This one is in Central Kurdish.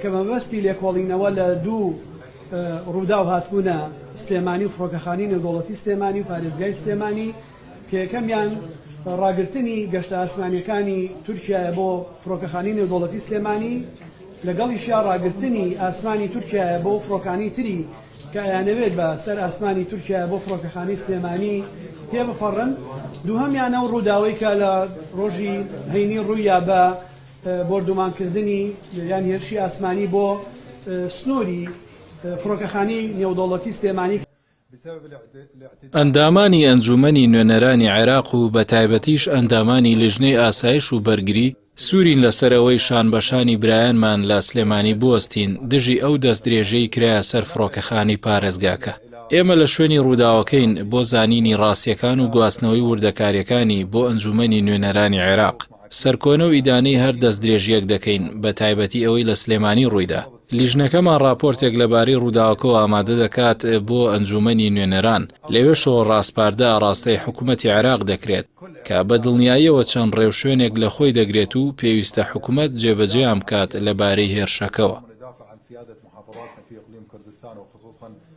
کە مەبەستی لێکۆڵینەوە لە دوو ڕوودا و هاتبوونە سلێمانی و فڕۆکەخانەی نێودەوڵەتی سلێمانی و پارێزگای سلێمانی کە یەکەمیان ڕاگررتنی گەشتە ئاسمانیەکانی تورکیایە بۆ فڕۆکەخانەی نێودەوڵەتی سلێمانی لەگەڵیشیا ڕاگررتنی ئاسمانی تورکیایە بۆ فڕۆکانی تری کە ئەیانەوێت بە سەر ئاسمانی تورکیایە بۆ فڕۆکەخانەی سلێمانی تێبفەڕن. دووهەمیانە و ڕووداوەی کە لە ڕۆژی هەینی ڕوویە بە بۆردومانکردنی یان هێرشی ئاسمانی بۆ سنووری فڕۆکەخانەی نێودەوڵەتی سلێمانی. ئەندامانی ئەنجومەنی نوێنەرانی عێراق و بە تایبەتیش ئەندامانی لیژنەی ئاسایش و بەرگری سوورین لەسەرەوەی شانبەشانی برایانمان لە سلێمانی بوەستین دژی ئەو دەست درێژەی کرایە سەر فڕۆکەخانەی پارێزگاکە. ئێمە لە شوێنی ڕووداوەکەین بۆ زانینی ڕاستیەکان و گواستنەوەی وردەکاریەکانی بۆ ئەنجومەنی نوێنەرانی عێراق. سەرکۆنە و ئیدانەی هەر دەست درێژیەک دەکەین بە تایبەتی ئەوەی لە سلێمانی ڕوویدا. لیژنەکەمان راپۆرتێک لەبارەی ڕووداوەکەەوە ئامادە دەکات بۆ ئەنجومەنی نوێنەران لەوێشەوە ڕاستپاردە ئاڕاستەی حکوومەتی عێراق دەکرێت کە بە دڵنیاییەوە چەند ڕێوشوێنێک لە خۆی دەگرێت و پێویستە حکوومەت جێبەجێیان بکات لەبارەی هێرشەکەەوە.